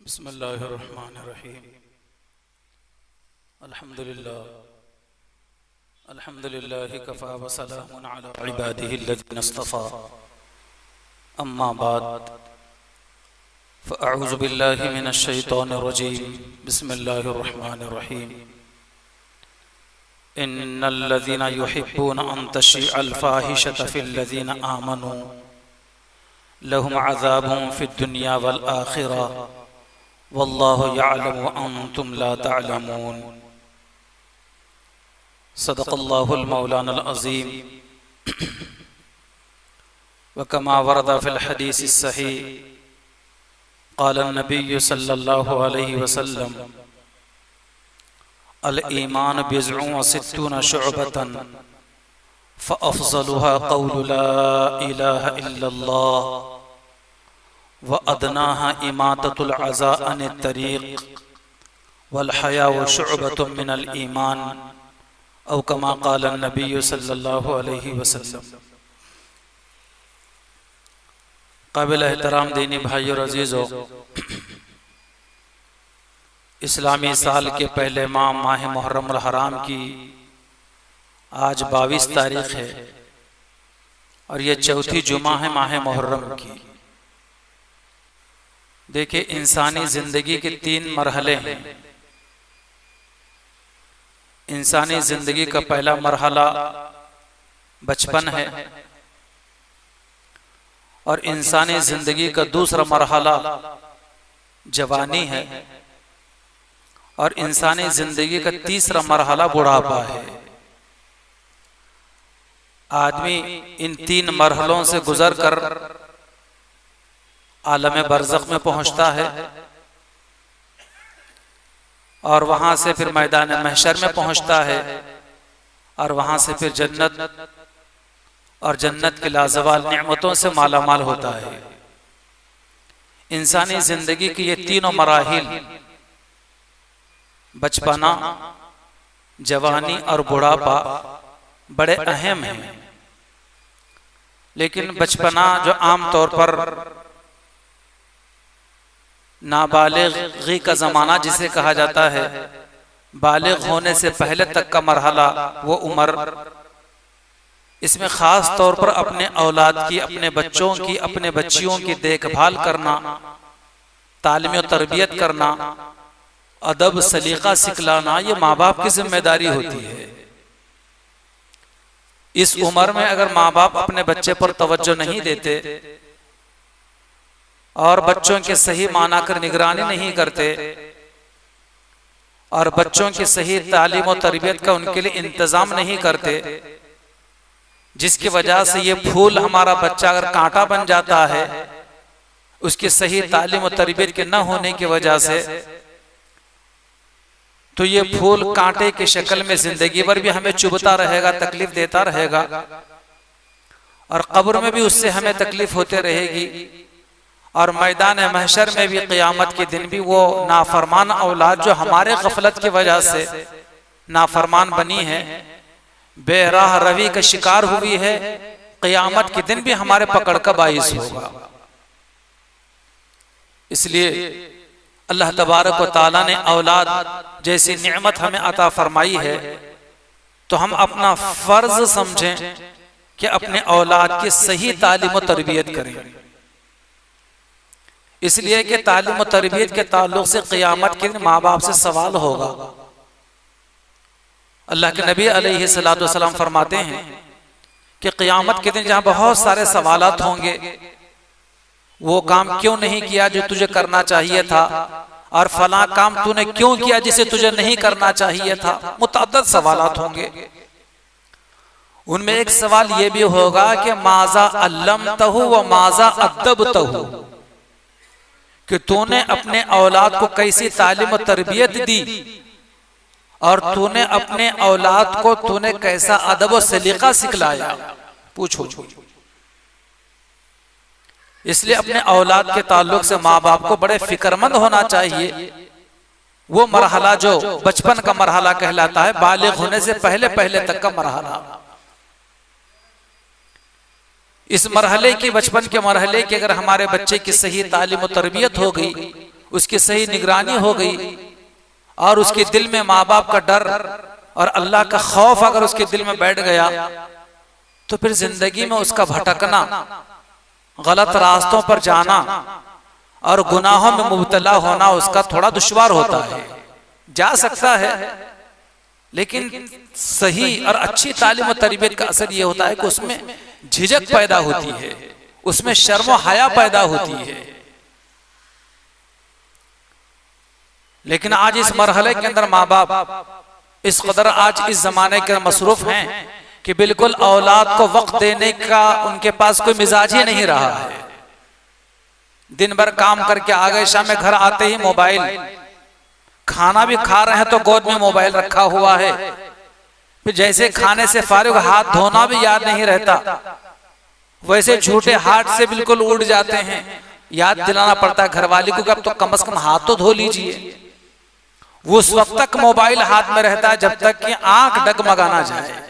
बिस्मिल्लाहिर्रहमानिर्रहीम। अल्हम्दुलिल्लाहि कफ़ा व सलामुन अला इबादिहिल्लज़ीना इस्तफ़ा। अम्मा बाद फ़अऊज़ु बिल्लाहि मिनश शैतानिर्रजीम। बिस्मिल्लाहिर्रहमानिर्रहीम। इन्नल्लज़ीना युहिब्बूना अन तशीअल फ़ाहिशतु फ़िल्लज़ीना आमनू लहुम अज़ाबुन फ़िद्दुनिया वल आख़िरह वल्लाहु यअलमु व अंतुम ला तअलमून। सदक़ल्लाहुल मौलानाल अज़ीम। व कमा वरद फ़िल हदीसिस सहीह क़ालन नबिय्यु सल्लल्लाहु अलैहि वसल्लम अल ईमान बिज़उन व सित्तूना शुअबतन फ़अफ़ज़लुहा क़ौलु ला इलाहा इल्लल्लाह व अदनाहा इमाततुल अज़ा अनित तरीक़ वल हयाउ शुअबतुम मिनल ईमान औ कमा क़ाल नबिय्यु सल्लल्लाहु अलैहि वसल्लम। काबिल एहतराम दीनी भाइयों और अज़ीज़ों, इस्लामी साल के पहले माह मुहर्रम हराम की आज 22 तारीख है और ये चौथी जुमा है माह मुहर्रम की। देखिए, इंसानी जिंदगी के 3 मरहले हैं। इंसानी जिंदगी का पहला मरहला बचपन है और इंसानी जिंदगी का दूसरा मरहला जवानी है और इंसानी जिंदगी का तीसरा मरहला बुढ़ापा है। आदमी इन 3 मरहलों से गुजर कर आलम बरज़ख में पहुंचता है और वहां से फिर मैदान महशर में पहुंचता है और वहां से फिर जन्नत और जन्नत के लाजवाल नेमतों से मालामाल होता है। इंसानी जिंदगी की ये तीनों मराहिल बचपना, जवानी और बुढ़ापा बड़े अहम हैं। लेकिन बचपना जो आम तौर पर नाबालिगी का ज़माना जिसे कहा जाता है, बालिग होने से पहले तक का मरहला, वो उम्र, इसमें ख़ास तौर पर अपने औलाद की, अपने बच्चों की, अपने बच्चियों की देखभाल करना, तालीम और तरबियत करना, अदब सलीका सिखलाना, ये माँ बाप की जिम्मेदारी होती है। इस उम्र में अगर माँ बाप अपने बच्चे पर तवज्जो नहीं देते और बच्चों के सही माना कर निगरानी नहीं करते और बच्चों की सही तालीम और तरबियत का उनके लिए इंतजाम नहीं करते, जिसकी वजह से ये फूल हमारा बच्चा अगर कांटा बन जाता है, उसकी सही तालीम और तरबियत के न होने की वजह से, तो ये फूल कांटे की शक्ल में जिंदगी भर भी हमें चुभता रहेगा, तकलीफ देता रहेगा और कब्र में भी उससे हमें तकलीफ होते रहेगी और मैदान महशर में भी, क़यामत के दिन भी वो नाफरमान औलाद जो हमारे गफलत की वजह से नाफरमान बनी है, बेराह रवी का शिकार हुई है, क़यामत के दिन भी हमारे पकड़ का बाइस होगा। इसलिए अल्लाह तबारक व तआला ने औलाद जैसी नेमत हमें अता फरमाई है, तो हम अपना फर्ज समझें कि अपने औलाद की सही तालीम और तरबियत करें। इसलिए कि तालीम और तरबियत के ताल्लुक से क़यामत के दिन माँ बाप से सवाल होगा। अल्लाह के नबी अलैहिस्सलातु वस्सलाम फरमाते हैं कि क़यामत के दिन जहाँ बहुत सारे सवालात होंगे, वो काम क्यों नहीं किया जो तुझे करना चाहिए था, और फला काम तूने क्यों किया जिसे तुझे नहीं करना चाहिए था। मुतअद्दिद सवालात होंगे। उनमें एक सवाल ये भी होगा कि माज़ा अल्लमतहु व माज़ा अद्दबतहु, कि तूने अपने औलाद को कैसी तालीम और तरबियत दी और तूने अपने औलाद को तूने कैसा अदब और सलीका सिखलाया। पूछो। इसलिए अपने औलाद के ताल्लुक से माँ बाप को बड़े फिक्रमंद होना चाहिए। वो मरहला जो बचपन का मरहला कहलाता है, बालिग होने से पहले पहले तक का मरहला, इस मरहले की, बचपन के मरहले की अगर हमारे बच्चे की सही तालीम और तरबियत हो गई, उसकी सही निगरानी हो गई और उसके दिल में माँ बाप का डर और अल्लाह का खौफ अगर उसके दिल में बैठ गया तो फिर जिंदगी में उसका भटकना, गलत रास्तों पर जाना और गुनाहों में मुब्तला होना उसका थोड़ा दुश्वार होता है। जा सकता है लेकिन सही और अच्छी तालीम और तरबियत का असर यह होता है कि उसमें झिझक पैदा होती है, उसमें शर्म और हया पैदा होती है। लेकिन आज इस मरहले के अंदर माँ बाप इस कदर आज इस जमाने के मसरूफ हैं कि बिल्कुल औलाद को वक्त देने का उनके पास कोई मिजाज ही नहीं रहा है। दिन भर काम करके आ गए, शाम में घर आते ही मोबाइल, खाना भी खा रहे हैं तो गोद में मोबाइल रखा हुआ है, फिर जैसे खाने से फारिग हाथ धोना भी याद नहीं रहता, वैसे झूठे हाथ से बिल्कुल उड़ जाते हैं। याद दिलाना पड़ता है घरवाली को कि अब तो कम से कम हाथ तो धो लीजिए। वो उस वक्त तक मोबाइल हाथ में रहता है जब तक कि आंख डगमगाना जाए।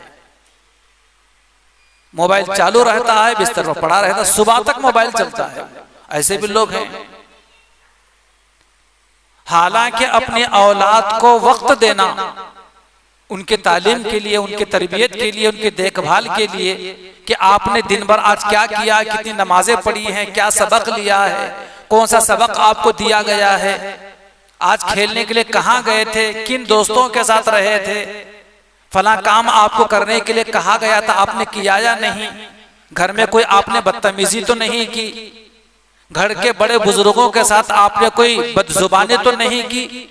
मोबाइल चालू रहता है, बिस्तर पर पड़ा रहता है, सुबह तक मोबाइल चलता है। ऐसे भी लोग हैं। हालांकि अपनी औलाद को वक्त देना, उनके तालीम के लिए, उनके तरबियत के लिए, उनके देखभाल के लिए कि आपने दिन भर आज क्या किया, कितनी नमाजें पढ़ी हैं, क्या सबक लिया है, कौन सा सबक आपको दिया गया है, आज खेलने के लिए कहाँ गए थे, किन दोस्तों के साथ रहे थे, फला काम आपको करने के लिए कहा गया था, आपने किया या नहीं, घर में कोई आपने बदतमीजी तो नहीं की, घर के बड़े बुजुर्गों के साथ आपने कोई बदजुबानी तो नहीं की।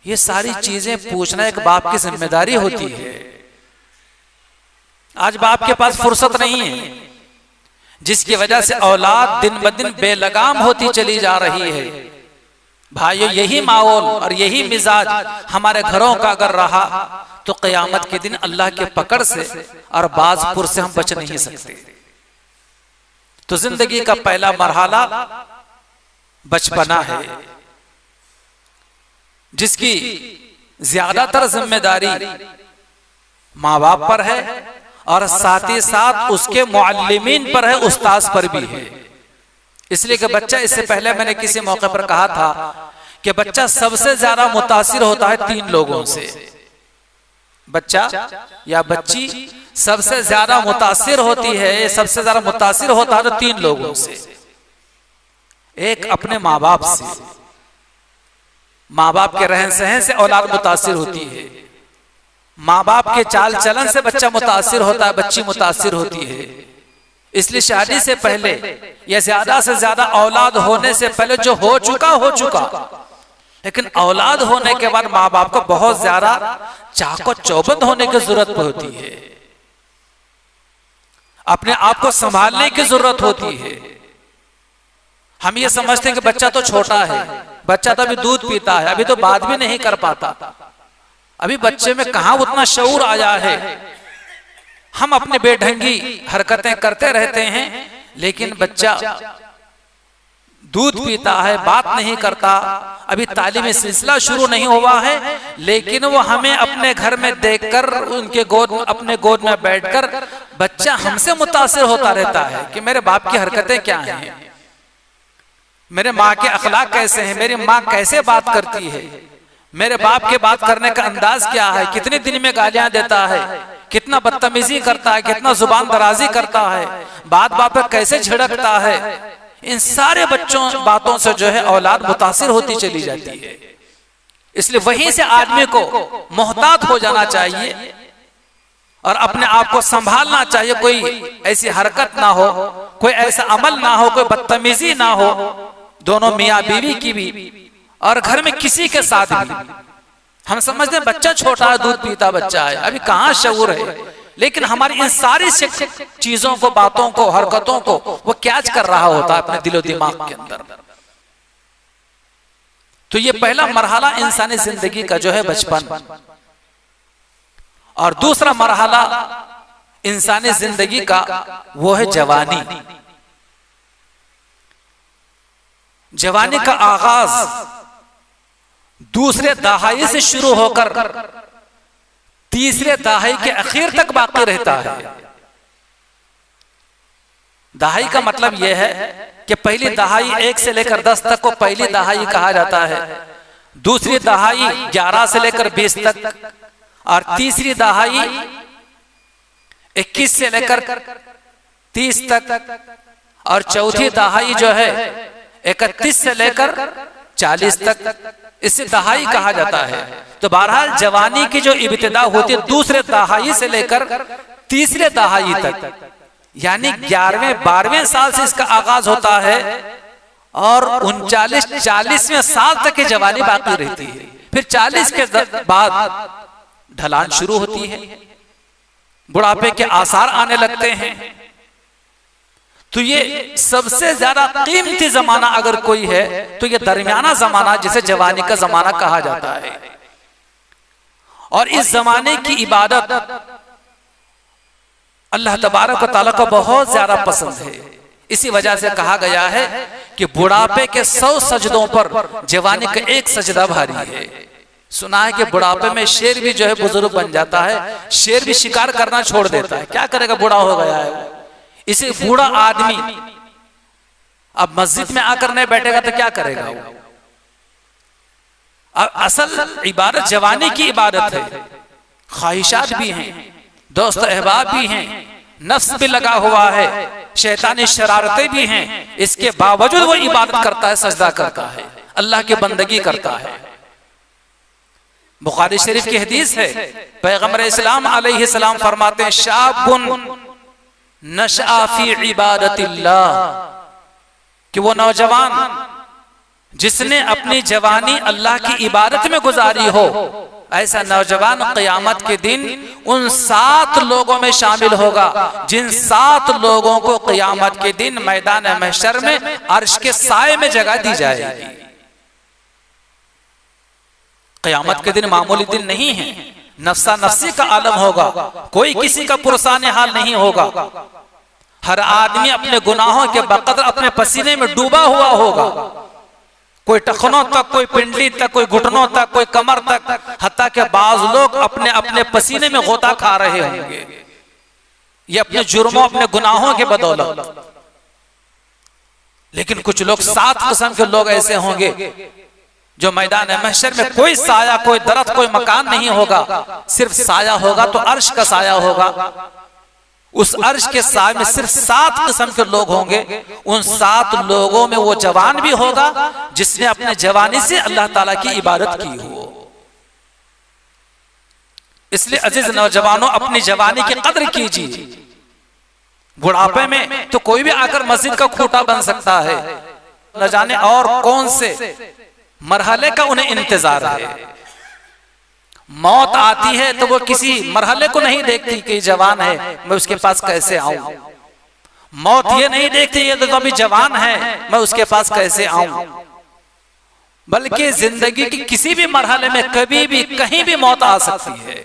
ये सारी चीजें पूछना एक बाप की जिम्मेदारी होती है। आज बाप के पास फुर्सत नहीं है, जिसकी वजह से औलाद दिन ब दिन बेलगाम होती चली जा रही है। भाइयों, यही माहौल और यही मिजाज हमारे घरों का अगर रहा तो क़यामत के दिन अल्लाह के पकड़ से और बाजपुर से हम बच नहीं सकते। तो जिंदगी का पहला मरहला बचपना है, जिसकी ज्यादातर जिम्मेदारी माँ बाप पर है और साथ ही साथ उसके मुअल्लिमीन पर है, उस्ताद पर भी है। इसलिए कि बच्चा, इससे पहले मैंने किसी मौके पर कहा था कि बच्चा सबसे ज्यादा मुतासिर होता है 3 लोगों से। बच्चा या बच्ची सबसे ज्यादा मुतासिर होती है, सबसे ज्यादा मुतासिर होता है तो 3 लोगों से। एक अपने माँ बाप से, माँ बाप के रहन सहन से औलाद मुतासिर होती है। माँ बाप के चाल चलन से बच्चा मुतासिर होता है, बच्ची मुतासिर होती है। इसलिए शादी से पहले या ज्यादा से ज्यादा औलाद होने से पहले जो हो चुका, लेकिन औलाद होने के बाद माँ बाप को बहुत ज्यादा चाको चौबंद होने की जरूरत होती है, अपने आप को संभालने की जरूरत होती है। हम ये समझते हैं कि बच्चा तो छोटा है, बच्चा तो अभी दूध पीता है, अभी तो बात भी नहीं कर पाता, अभी बच्चे में कहां उतना शऊर आया है। हम अपने बेढंगी हरकतें करते रहते हैं, लेकिन बच्चा दूध पीता है, बात नहीं करता, अभी तालीमी सिलसिला शुरू नहीं हुआ है, लेकिन वो हमें अपने घर में देखकर उनके अपने गोद में बैठकर बच्चा हमसे मुतासिर होता रहता है कि मेरे बाप की हरकतें क्या हैं, मेरे माँ के अखलाक कैसे हैं, मेरी माँ कैसे बात करती है, मेरे बाप के बात करने का अंदाज क्या है, कितने दिन में गालियां देता है, कितना बदतमीजी करता है, कितना जुबान दराजी करता है, बात पर कैसे झिड़कता है। इन सारे बातों से जो है औलाद मुतासिर होती चली जाती है। इसलिए वहीं से आदमी को मोहतात हो जाना चाहिए और अपने आप को संभालना चाहिए। कोई ऐसी हरकत ना हो, कोई ऐसा अमल ना हो, कोई बदतमीजी ना हो, दोनों मियाँ बीवी की भी और घर में किसी के साथ भी। हम समझते हैं बच्चा छोटा है, दूध पीता बच्चा है, अभी कहाँ शऊर है, लेकिन हमारी इन सारी चीजों को, बातों को, हरकतों को वो कैच कर रहा होता है अपने दिलो दिमाग के अंदर। तो ये पहला मरहला इंसानी जिंदगी का जो है बचपन, और दूसरा मरहला इंसानी जिंदगी का वो है जवानी। जवानी का आगाज दूसरे दहाई से शुरू होकर तीसरे दहाई के आखिर तक बाकी रहता है। दहाई का मतलब यह है कि पहली दहाई 1 से लेकर 10 तक को पहली दहाई कहा जाता है, दूसरी दहाई 11 से लेकर 20 तक, और तीसरी दहाई 21 से लेकर 30 तक, और चौथी दहाई जो है 31 से लेकर 40 तक, इसे दहाई कहा जाता है। तो बहरहाल जवानी की जो इब्तिदा होती है दूसरे दहाई से लेकर तीसरे दहाई तक, यानी 11वें 12वें साल से इसका आगाज होता है और 39-40वें साल तक की जवानी बाकी रहती है। फिर 40 के बाद ढलान शुरू होती है, बुढ़ापे के आसार आने लगते हैं। तो ये सबसे ज्यादा कीमती जमाना अगर कोई है तो ये दरमियाना जमाना जिसे जवानी का जमाना कहा जाता है। और इस जमाने की इबादत अल्लाह तबारक व तआला को बहुत ज्यादा पसंद है। इसी वजह से कहा गया है कि बुढ़ापे के 100 सजदों पर जवानी का एक सजदा भारी है। सुना है कि बुढ़ापे में शेर भी जो है बुजुर्ग बन जाता है, शेर भी शिकार करना छोड़ देता है। क्या करेगा, बूढ़ा हो गया है। इसे बूढ़ा आदमी अब मस्जिद में आकर नहीं बैठेगा तो क्या करेगा वो? अब असल इबादत जवानी की इबादत है। ख्वाहिशात भी हैं, दोस्त अहबाब भी हैं, नफ्स भी लगा हुआ है, शैतानी शरारतें भी हैं, इसके बावजूद वो इबादत करता है, सजदा करता है, अल्लाह की बंदगी करता है। बुखारी शरीफ की हदीस है, पैगंबर इस्लाम अलैहिस्सलाम फरमाते हैं, शाबुन नशअ फी इबादतिल्लाह, कि वो नौजवान जिसने अपनी जवानी अल्लाह की इबादत में गुजारी हो, ऐसा नौजवान क़यामत के दिन उन 7 लोगों में शामिल होगा जिन 7 लोगों को क़यामत के दिन मैदान महशर में अर्श के साए में जगह दी जाएगी। क़यामत के दिन मामूली दिन नहीं है, नफ्सा नफ्सी का आलम होगा, कोई किसी का पुरसाने हाल नहीं होगा। हर आदमी अपने गुनाहों के बकदर अपने पसीने में डूबा हुआ होगा, कोई टखनों तक, कोई पिंडली तक, कोई घुटनों तक, कोई कमर तक, हत्ता के बाज लोग अपने अपने पसीने में गोता खा रहे होंगे, ये अपने जुर्मों अपने गुनाहों के बदौलत। लेकिन कुछ लोग 7 किस्म के लोग ऐसे होंगे जो मैदान महशर में कोई साया, कोई दरख्त, कोई मकान नहीं होगा, सिर्फ साया होगा तो अर्श का साया होगा। उस अर्श के साए में सिर्फ 7 किस्म के लोग होंगे। उन 7 लोगों में वो जवान भी होगा जिसने अपने जवानी से अल्लाह ताला की इबादत की हो। इसलिए अजीज नौजवानों, अपनी जवानी की कद्र कीजिए। बुढ़ापे में तो कोई भी आकर मस्जिद का खूंटा बन सकता है, न जाने और कौन से मरहले का उन्हें इंतजार है। मौत आती है तो वो किसी मरहले को नहीं देखती कि जवान है, मैं उसके पास कैसे आऊं। मौत ये नहीं देखती ये तो अभी जवान है, मैं उसके पास कैसे आऊं। बल्कि जिंदगी की किसी भी मरहले में कभी भी कहीं भी मौत आ सकती है।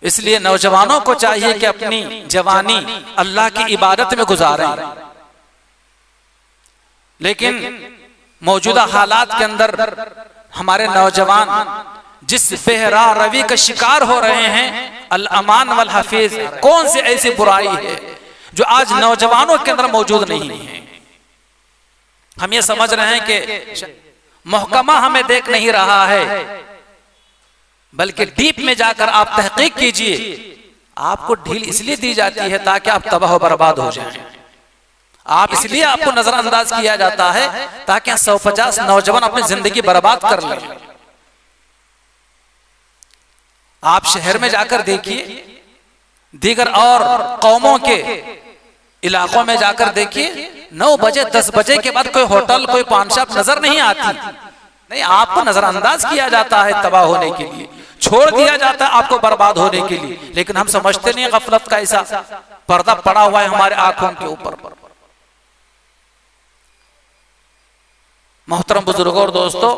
इसलिए नौजवानों को चाहिए कि अपनी जवानी अल्लाह की इबादत में गुजारें। लेकिन मौजूदा हालात के अंदर हमारे नौजवान जिस बेहरा रवि का शिकार हो रहे हैं, अल अमान वल हफीज, कौन सी ऐसी बुराई है जो आज नौजवानों के अंदर मौजूद नहीं है। हम ये समझ रहे हैं कि महकमा हमें देख नहीं रहा है, बल्कि डीप में जाकर आप तहकीक कीजिए। आपको ढील इसलिए दी जाती है ताकि आप तबाह बर्बाद हो जाएं। आप इसलिए आपको नजरअंदाज किया जाता है ताकि 150 नौजवान अपनी जिंदगी बर्बाद कर लें। आप शहर में जाकर देखिए, दीगर और कौमों के इलाकों में जाकर देखिए, 9 बजे 10 बजे के बाद कोई होटल, कोई पान शॉप नजर नहीं आती। नहीं, आपको नजरअंदाज किया जाता है तबाह होने के लिए, छोड़ दिया जाता है आपको बर्बाद होने के लिए। लेकिन हम समझते नहीं, गफलत का ऐसा पर्दा पड़ा हुआ है हमारे आंखों के ऊपर। मोहतरम बुजुर्गों और दोस्तों,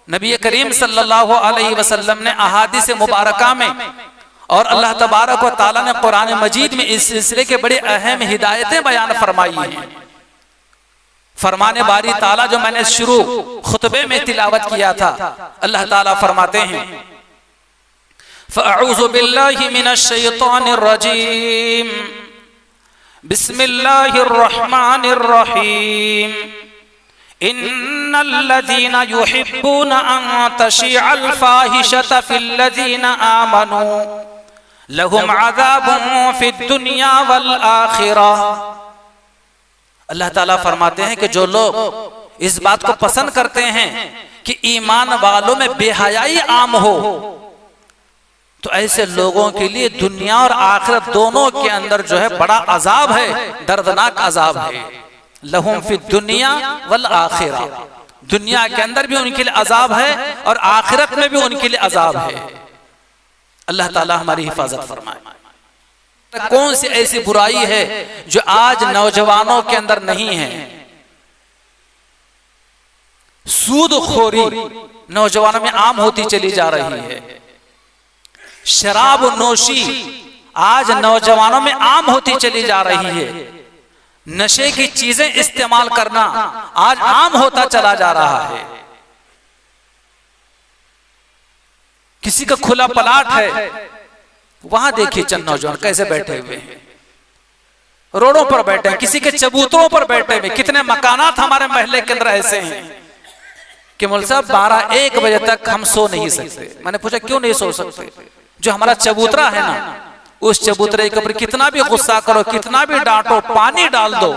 नबी करीम सल्लल्लाहु अलैहि वसल्लम ने अहादीस मुबारका में और अल्लाह तबारक व तआला ने कुरान मजीद में इस सिलसिले के बड़े अहम हिदायतें बयान फरमाई हैं। फरमाने बारी ताला जो मैंने शुरू खुतबे में तिलावत किया था, अल्लाह ताला फरमाते हैं, फ़अऊज़ु बिल्लाहि मिनश शैतानिर रजीम बिस्मिल्लाहिर्रहमानिर्रहीम इन्नल्लज़ीना युहिब्बूना अन तशीअल फाहिशता फिल्लज़ीना आमनू लहुम अज़ाबुन फिद्दुनिया वल आखिरह। अल्लाह ताला फरमाते हैं कि जो लोग इस बात को पसंद करते हैं कि ईमान वालों में बेहयाई आम हो, तो ऐसे लोगों के लिए दुनिया और आखिरत दोनों के अंदर जो है बड़ा अजाब है, दर्दनाक अजाब है। लहुम फिद दुनिया वल आखिरा, दुनिया के अंदर भी उनके लिए अजाब है और आखिरत में भी उनके लिए अजाब है। अल्लाह ताला हमारी हिफाजत फरमाए। कौन सी ऐसी बुराई है जो आज नौजवानों के अंदर नहीं है? सूदखोरी नौजवानों में आम होती चली जा रही है। शराब नोशी आज नौजवानों में आम होती चली जा रही है। नशे की चीजें इस्तेमाल करना आज आम होता चला जा रहा है। किसी का खुला प्लाट है, वहां देखिए चंद नौजवान कैसे बैठे हुए हैं, रोडों पर बैठे हैं, किसी के चबूतरों पर बैठे हुए। कितने मकानात हमारे महल्ले के अंदर ऐसे हैं कि मौलवी साहब 12-1 बजे तक हम सो नहीं सकते। मैंने पूछा क्यों नहीं सो सकते? जो हमारा चबूतरा है ना, उस चबूतरे के ऊपर कितना भी गुस्सा करो, कितना भी डांटो, पानी डाल दो,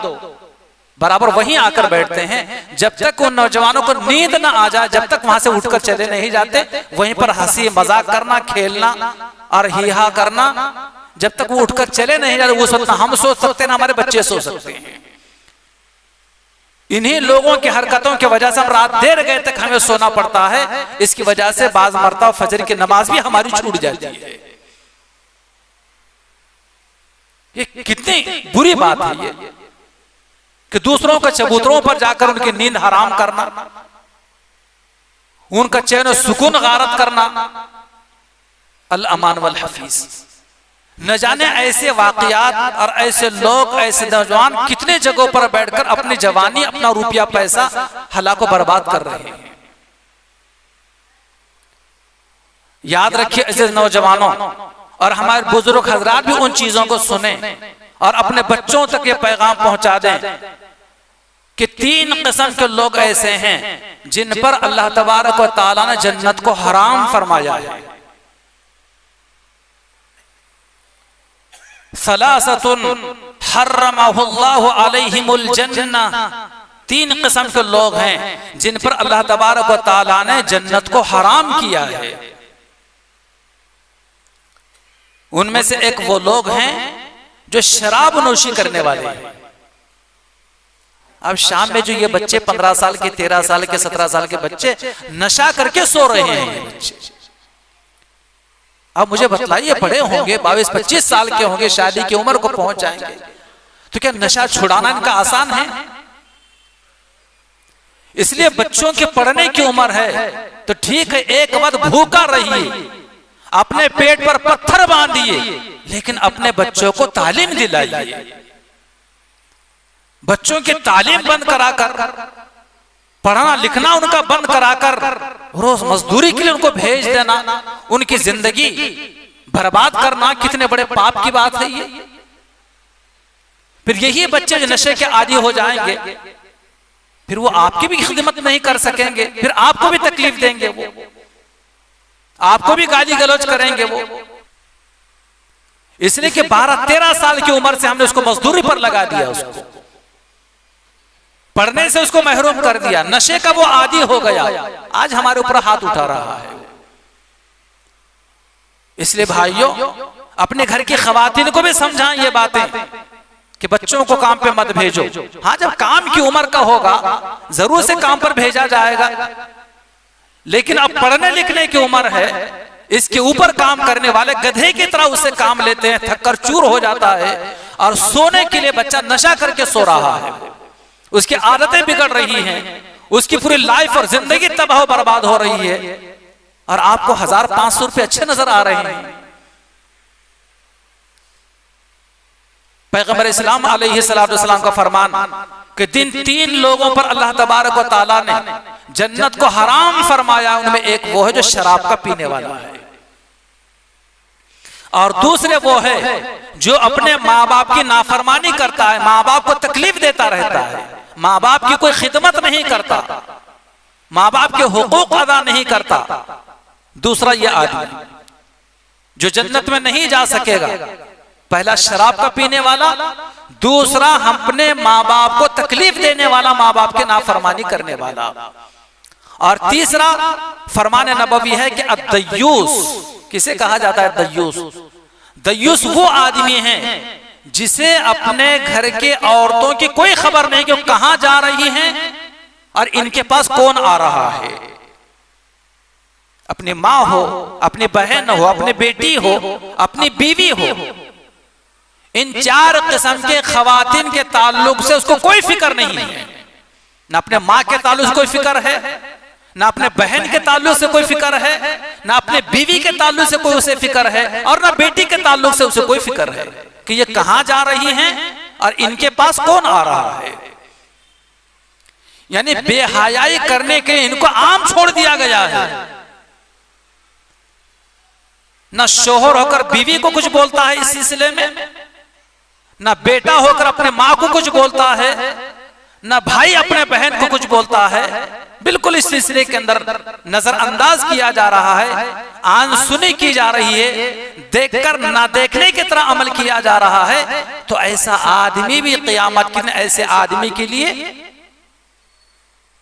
बराबर वहीं आकर बैठते हैं। जब तक उन नौजवानों को नींद ना आ जाए, जब तक वहां से उठकर चले नहीं जाते, वहीं पर हंसी मजाक करना, खेलना और हिहा करना। जब तक वो उठकर चले नहीं जाते, उस वक्त हम सो सकते हैं, हमारे बच्चे सो सकते हैं। इन्हीं लोगों की हरकतों की वजह से हम रात देर गए तक हमें सोना पड़ता है। इसकी वजह से बाज मरतबा फजर की नमाज भी हमारी छूट जाती है। ये कितनी बुरी बात है ये कि दूसरों के चबूतरों पर जाकर उनकी नींद हराम करना, उनका चैन सुकून गारत करना। अल अमान वल हफीज। न जाने ऐसे वाकयात और ऐसे लोग, ऐसे नौजवान कितने जगहों पर बैठकर अपनी जवानी, अपना रुपया पैसा हलाको बर्बाद कर रहे हैं। याद रखिए ऐसे नौजवानों और हमारे बुजुर्ग हजरात भी उन चीजों को सुने और अपने बच्चों तक ये पैगाम पहुंचा दें कि 3 किस्म के लोग ऐसे हैं जिन पर अल्लाह तबारक व तआला ने जन्नत को हराम फरमाया है। सलासतुन हर्रमहुल्लाहु अलैहिमुल जन्नह। 3 किस्म के लोग हैं जिन पर अल्लाह तबारक व तआला ने जन्नत को हराम किया है। उनमें से एक वो लोग हैं जो शराब नोशी करने वाले हैं। अब शाम में जो ये बच्चे 15 साल के, 13 साल के, 17 साल के बच्चे नशा करके सो रहे हैं। अब मुझे बतलाइए, बड़े होंगे, 22-25 साल के होंगे, शादी की उम्र को पहुंच जाएंगे, तो क्या नशा छुड़ाना इनका आसान है? इसलिए बच्चों के पढ़ने की उम्र है तो ठीक है, एक वक्त भूखा रहिए, अपने पेट पर पत्थर बांधिए, लेकिन अपने बच्चों को तालीम दिलाइए। बच्चों की तालीम बंद कराकर, पढ़ना लिखना उनका बंद कराकर रोज मजदूरी के लिए उनको भेज देना, उनकी जिंदगी बर्बाद करना कितने बड़े पाप की बात है ये। फिर यही बच्चे जो नशे के आदी हो जाएंगे, फिर वो आपकी भी खिदमत नहीं कर सकेंगे, फिर आपको भी तकलीफ देंगे, वो आपको भी गाली गलौज करेंगे वो। इसलिए कि 12-13 साल की उम्र से हमने उसको मजदूरी पर लगा दिया, उसको पढ़ने से उसको महरूम कर दिया, नशे का वो आदी हो गया, आज हमारे ऊपर हाथ उठा रहा है। इसलिए भाइयों, अपने घर की खवातीन को भी समझाएं ये बातें कि बच्चों को काम पे मत भेजो। हाँ, जब काम की उम्र का होगा जरूर से काम पर भेजा जाएगा, लेकिन अब पढ़ने लिखने की उम्र है, इसके ऊपर काम करने वाले गधे की तरह उससे काम लेते हैं, थक कर चूर हो जाता है। और सोने के लिए बच्चा नशा करके सो रहा है, उसकी आदतें बिगड़ रही हैं, उसकी पूरी लाइफ और जिंदगी तबाह बर्बाद हो रही है, और आपको 1500 रुपए अच्छे नजर आ रहे हैं। पैगंबर इस्लाम अलैहिस्सलाम का फरमान कि दिन 3 लोगों पर अल्लाह तबारक व तआला ने जन्नत को हराम फरमाया, उनमें एक वो है जो शराब का पीने वाला है। और दूसरे वो है जो अपने माँ बाप की नाफरमानी करता है, माँ बाप को तकलीफ देता रहता है, माँ बाप की कोई खिदमत नहीं करता, माँ बाप के हुकूक अदा नहीं करता। दूसरा ये आदमी जो जन्नत में नहीं जा सकेगा, पहला शराब का पीने वाला, दूसरा अपने माँ बाप को तकलीफ देने वाला, माँ बाप के नाफरमानी करने वाला, और तीसरा फरमान नबवी है कि अद्दयूस। किसे कहा जाता है दयूस? दयूस वो आदमी है जिसे अपने घर के औरतों की कोई खबर नहीं कि वो कहां जा रही हैं और इनके पास कौन आ रहा है। अपनी माँ हो, अपनी बहन हो, अपनी बेटी हो, अपनी बीवी हो, इन चार किस्म के खवातीन के ताल्लुक से उसको कोई फिक्र नहीं है। न अपने माँ के ताल्लुक से कोई फिक्र है, ना अपने बहन के ताल्लुक से कोई फिक्र है, ना अपने बीवी के ताल्लुक से कोई उसे फिक्र है, और ना बेटी के ताल्लुक से उसे कोई फिक्र है कि ये कहां जा रही हैं और इनके पास कौन आ रहा है। यानी बेहयाई करने के लिए इनको आम छोड़ दिया गया है। ना शोहर होकर बीवी को कुछ बोलता है इस सिलसिले में, ना बेटा होकर अपने माँ को कुछ बोलता है, ना भाई अपने बहन को कुछ बोलता है। बिल्कुल इस सिलसिले के अंदर नजरअंदाज किया जा रहा है, अनसुनी की जा रही है, देखकर ना देखने की तरह अमल किया जा रहा है। तो ऐसा आदमी भी क़यामत के दिन, ऐसे आदमी के लिए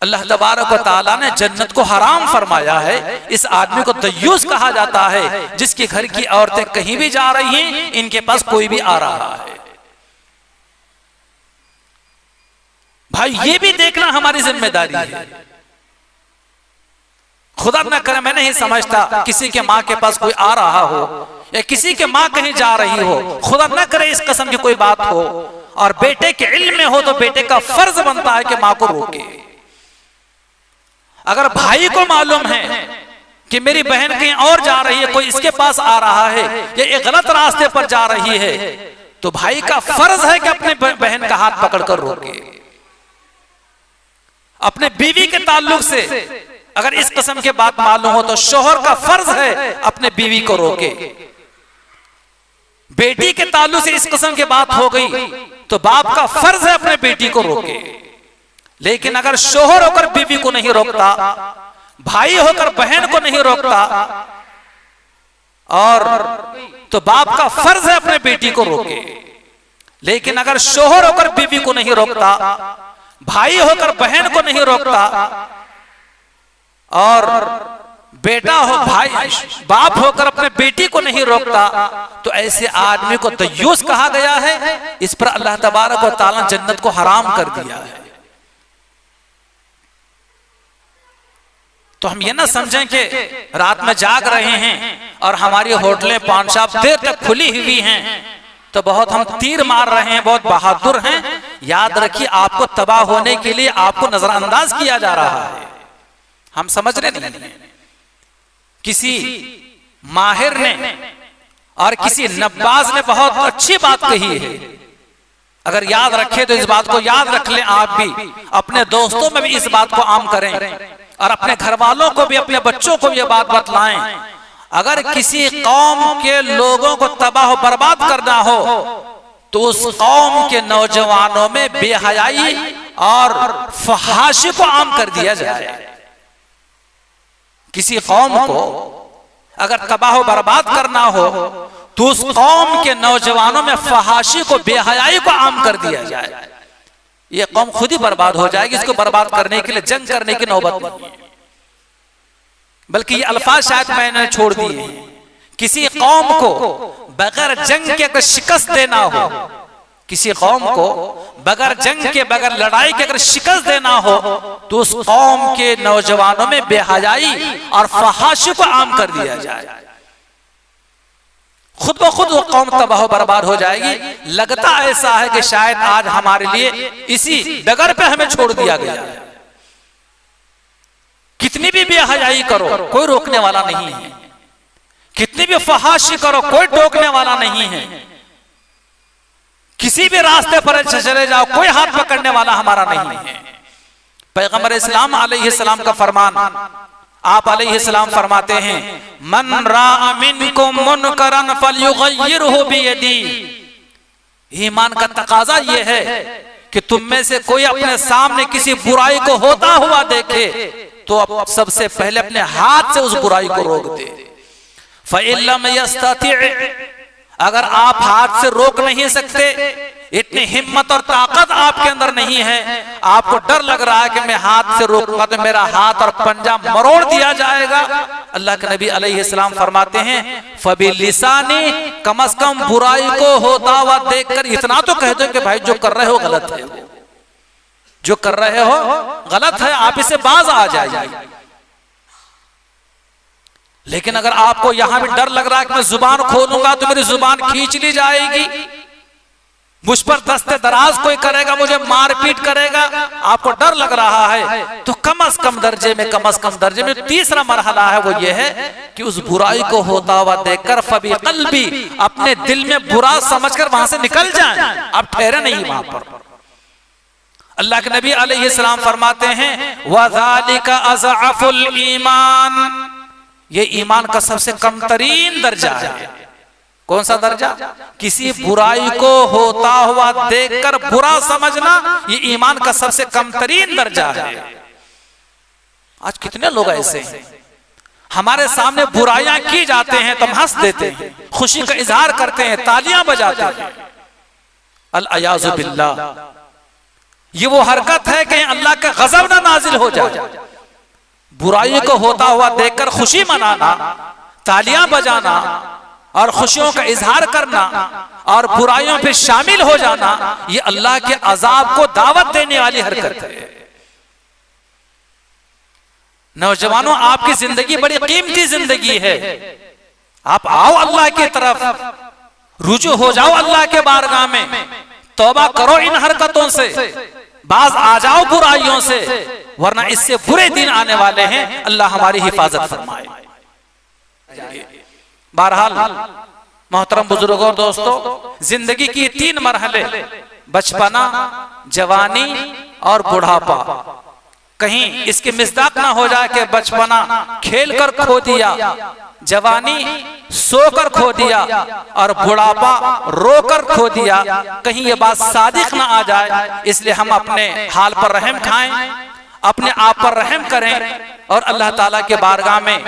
अल्लाह तबारक व तआला ने जन्नत को हराम फरमाया है। इस आदमी को दयूस कहा जाता है, जिसके घर की औरतें कहीं भी जा रही हैं, इनके पास कोई भी आ रहा है। भाई ये भी देखना हमारी जिम्मेदारी है। खुदा न करे, मैं नहीं समझता किसी के माँ के पास कोई आ रहा हो या किसी के माँ कहीं जा रही हो, खुदा न करे इस किस्म की कोई बात हो, और बेटे के इल्म में हो तो बेटे का फर्ज बनता है कि माँ को रोके। अगर भाई को मालूम है कि मेरी बहन कहीं और जा रही है, कोई इसके पास आ रहा है या एक गलत रास्ते पर जा रही है, तो भाई का फर्ज है कि अपने बहन का हाथ पकड़कर रोके। अपने बीवी के ताल्लुक से अगर इस किस्म के बात मालूम हो तो शोहर का फर्ज है अपने बीवी को रोके। बेटी के ताल्लुक से इस किस्म की बात हो गई तो बाप का फर्ज है अपने बेटी को रोके। लेकिन अगर शोहर होकर बीवी को नहीं रोकता, भाई होकर बहन को नहीं रोकता, और तो बाप का फर्ज है अपने बेटी को रोके। लेकिन अगर शोहर होकर बीवी को नहीं रोकता, भाई होकर बहन को नहीं रोकता, और बेटा हो भाई बाप होकर अपने बेटी को नहीं रोकता, तो ऐसे आदमी को दयूस कहा गया है। इस पर अल्लाह तबारक व तआला ने जन्नत को हराम कर दिया है। तो हम ये ना समझें कि रात में जाग रहे हैं और हमारी होटलें पान शॉप देर तक खुली हुई हैं तो बहुत हम तीर मार रहे हैं, बहुत बहादुर हैं। याद रखिए, आपको तबाह होने के लिए आपको नजरअंदाज किया जा रहा है। हम समझ रहे नहीं। किसी माहिर ने और किसी नब्बाज ने बहुत अच्छी बात कही है, अगर याद रखे तो इस बात को याद रख लें। आप भी अपने दोस्तों में भी इस बात को आम करें और अपने घर वालों को भी, अपने बच्चों को भी ये बात बतलाएं। अगर किसी कौम के लोगों को तबाह बर्बाद करना हो तो उस कौम के नौजवानों में बेहयाई और फहाशी को आम कर दिया जाए। किसी कौम को अगर तबाह बर्बाद करना हो तो उस कौम के नौजवानों में फहाशी को, बेहयाई को आम कर दिया जाए। ये कौम खुद ही बर्बाद हो जाएगी। इसको बर्बाद करने के लिए जंग करने की नौबत नहीं है, बल्कि ये अल्फाज शायद मैंने छोड़ दिए हैं। किसी कौम को बगैर जंग के अगर शिकस्त देना हो, किसी कौम को बगैर जंग के, बगैर लड़ाई के अगर शिकस्त देना हो तो उस कौम के नौजवानों में बेहयाई और फहाशी को आम कर दिया जाए। खुद ब खुद वो कौम तबाह बर्बाद हो जाएगी। लगता ऐसा है कि शायद आज हमारे लिए इसी डगर पे हमें छोड़ दिया गया है। कितनी भी बेहयाई करो कोई रोकने वाला नहीं है, कितनी भी फहाशी करो कोई टोकने वाला नहीं है। किसी भी रास्ते पर चले जाओ कोई हाथ पकड़ने वाला हमारा नहीं है। पैगंबर इस्लाम अलैहिस्सलाम का फरमान आप अलैहिस्सलाम फरमाते हैं, मन राअ मिनकुम मुनकरन फलयुगय्यिरहु बियदी। ईमान का तकाजा ये है कि तुम में से कोई अपने सामने किसी बुराई को होता हुआ देखे तो अब सबसे पहले अपने हाथ से उस बुराई को रोक दे। फ़इल्लम यस्तति', अगर आप हाथ से रोक नहीं सकते, इतनी हिम्मत और ताकत आपके अंदर नहीं है, आपको डर लग रहा है कि मैं हाथ से रोकूंगा तो मेरा हाथ और पंजा मरोड़ दिया जाएगा, अल्लाह के नबी अलैहिस्सलाम फरमाते हैं, फ़बिलिसानी, कम से कम बुराई को होता हुआ देखकर इतना तो कह दो कि भाई जो कर रहे हो गलत है, जो कर रहे हो गलत है, आप इसे बाज आ जाइए। लेकिन अगर आपको यहां भी डर लग रहा है कि मैं जुबान खोलूंगा तो मेरी जुबान खींच ली जाएगी, मुझ पर दस्ते दराज कोई करेगा, मुझे मारपीट करेगा, आपको डर लग रहा है, तो कम से कम दर्जे में तीसरा मरहला है, वो ये है कि उस बुराई को होता हुआ देखकर फबी क़ल्बी, अपने दिल में बुरा समझकर वहां से निकल जाए, आप ठहरे नहीं वहां पर। अल्लाह के नबी अलैहिस्सलाम फरमाते हैं, वज़ालिका अज़अफ़ुल ईमान, ये ईमान का सबसे कमतरीन दर्जा है। कौन सा दर्जा? किसी बुराई को होता हुआ देखकर बुरा समझना, ये ईमान का सबसे कमतरीन दर्जा है। आज कितने लोग ऐसे हैं, हमारे सामने बुराइयां की जाते हैं तो हम हंस देते हैं, खुशी का इजहार करते हैं, तालियां बजाते हैं। अल-अयाज़ु बिल्लाह, ये वो हरकत है कि अल्लाह का गजब ना नाजिल हो जाए। बुराई को होता हुआ देखकर खुशी मनाना, तालियां बजाना और खुशियों का इजहार करना और बुराइयों पे शामिल हो जाना, ये अल्लाह के अजाब को दावत देने वाली हरकत है। नौजवानों, आपकी जिंदगी बड़ी कीमती जिंदगी है, आप आओ अल्लाह की तरफ, रुजू हो जाओ अल्लाह के बारगाह में, तौबा करो इन हरकतों से, बाज आ जाओ बुराइयों से, वरना इससे बुरे दिन आने वाले हैं। अल्लाह हमारी हिफाजत फरमाए। बहरहाल मोहतरम बुजुर्गों और दोस्तों, जिंदगी की तीन मरहले, बचपना, जवानी और बुढ़ापा, कहीं इसकी मिस्दाक ना हो जाए कि बचपना खेल कर खो दिया, जवानी सोकर खो दिया और बुढ़ापा रोकर खो दिया, कहीं ये बात सादिक ना आ जाए। इसलिए हम अपने हाल पर रहम खाएं, अपने आप पर रहम करें और अल्लाह ताला के बारगाह में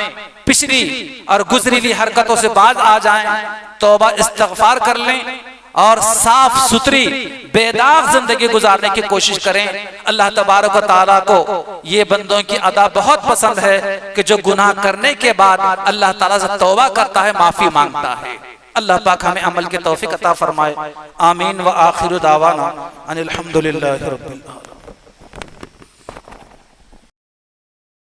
पिछली और गुजरी हुई हरकतों से बाज आ जाएं, तौबा इस्तिग़फ़ार कर लें और साफ सुथरी बेदाग जिंदगी गुजारने की कोशिश करें। अल्लाह तबारक व तआला को ये बंदों की अदा बहुत पसंद है कि जो गुनाह करने के बाद अल्लाह ताला से तौबा करता है, माफी मांगता है। अल्लाह पाक हमें अमल की तौफीक अता फरमाए। आमीन व आखिरु दावाना अनिल हम्दुलिल्लाहि रब्बिल आलमीन।